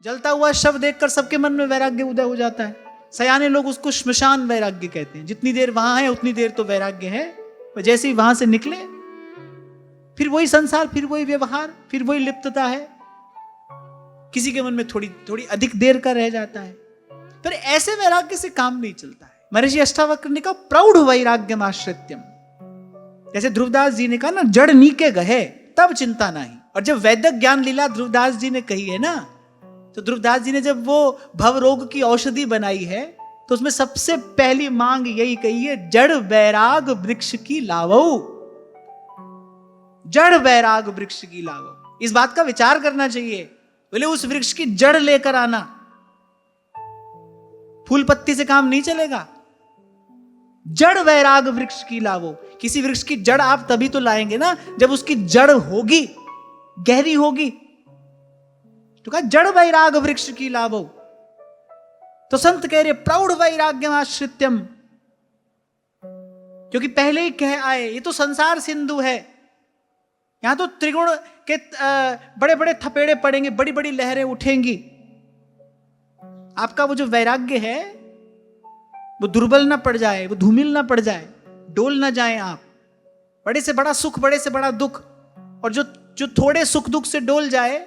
जलता हुआ शव देखकर सबके मन में वैराग्य उदय हो जाता है। सयाने लोग उसको श्मशान वैराग्य कहते हैं। जितनी देर वहां है उतनी देर तो वैराग्य है, पर जैसे ही वहां से निकले फिर वही संसार, फिर वही व्यवहार, फिर वही लिप्तता है। किसी के मन में थोड़ी थोड़ी अधिक देर का रह जाता है, पर ऐसे वैराग्य से काम नहीं चलता है। महर्षि अष्टावक्र ने कहा प्रौढ़ वैराग्यम आश्रित्यम। जैसे ध्रुवदास जी ने कहा ना, जड़ नीके गहे तब चिंता नहीं। और जब वैदिक ज्ञान लीला ध्रुवदास जी ने कही है ना, तो ध्रुवदास जी ने जब वो भव रोग की औषधि बनाई है, तो उसमें सबसे पहली मांग यही कही है, जड़ वैराग वृक्ष की लावो। जड़ वैराग वृक्ष की लावो। इस बात का विचार करना चाहिए। बोले उस वृक्ष की जड़ लेकर आना, फूल पत्ती से काम नहीं चलेगा। जड़ वैराग वृक्ष की लावो। किसी वृक्ष की जड़ आप तभी तो लाएंगे ना जब उसकी जड़ होगी, गहरी होगी। तो कहा जड़ वैराग वृक्ष की लावो। तो संत कह रहे प्रौढ़ वैराग्यम आश्रित्यम, क्योंकि पहले ही कह आए ये तो संसार सिंधु है। यहां तो त्रिगुण के बड़े बड़े थपेड़े पड़ेंगे, बड़ी बड़ी लहरें उठेंगी। आपका वो जो वैराग्य है वो दुर्बल ना पड़ जाए, वो धूमिल ना पड़ जाए, डोल ना जाए आप। बड़े से बड़ा सुख, बड़े से बड़ा दुख, और जो थोड़े सुख दुख से डोल जाए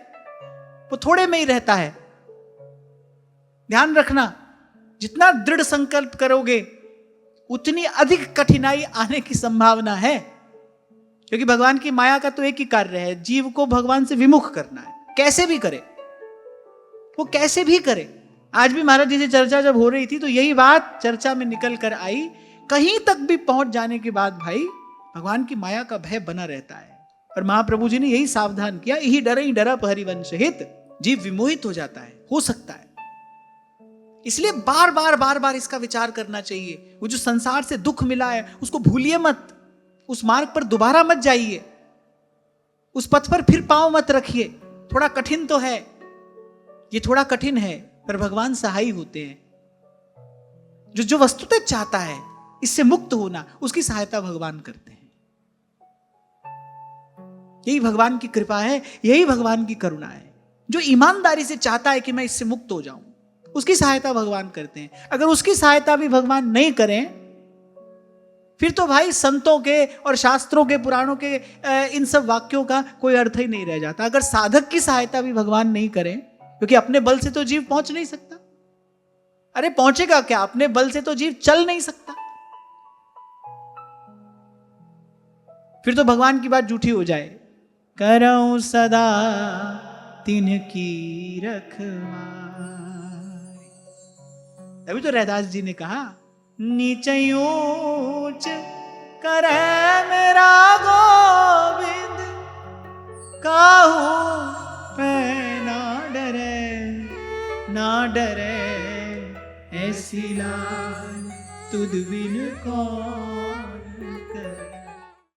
वो थोड़े में ही रहता है। ध्यान रखना, जितना दृढ़ संकल्प करोगे उतनी अधिक कठिनाई आने की संभावना है। क्योंकि भगवान की माया का तो एक ही कार्य है, जीव को भगवान से विमुख करना है। कैसे भी करे, वो कैसे भी करे। आज भी महाराज जी से चर्चा जब हो रही थी तो यही बात चर्चा में निकल कर आई। कहीं तक भी पहुंच जाने के बाद भाई भगवान की माया का भय बना रहता है। और महाप्रभु जी ने यही सावधान किया, यही डरा हरिवंश हित। जीव विमोहित हो जाता है, हो सकता है। इसलिए बार बार इसका विचार करना चाहिए। वो जो संसार से दुख मिला है उसको भूलिए मत, उस मार्ग पर दोबारा मत जाइए, उस पथ पर फिर पांव मत रखिए। थोड़ा कठिन तो है, ये थोड़ा कठिन है, पर भगवान सहाय होते हैं। जो वस्तुतः चाहता है इससे मुक्त होना, उसकी सहायता भगवान करते हैं। यही भगवान की कृपा है, यही भगवान की करुणा है। जो ईमानदारी से चाहता है कि मैं इससे मुक्त हो जाऊं, उसकी सहायता भगवान करते हैं। अगर उसकी सहायता भी भगवान नहीं करें, फिर तो भाई संतों के और शास्त्रों के, पुराणों के इन सब वाक्यों का कोई अर्थ ही नहीं रह जाता। अगर साधक की सहायता भी भगवान नहीं करें, क्योंकि अपने बल से तो जीव पहुंच नहीं सकता। अरे पहुंचेगा क्या, अपने बल से तो जीव चल नहीं सकता। फिर तो भगवान की बात झूठी हो जाए। करऊं सदा तिनकी रखवाई। तभी तो रैदास जी ने कहा, नीच ऊंच करे मेरा गोविंद, काहू पे ना डरे ऐसी लाज तुद बिन कौन करे।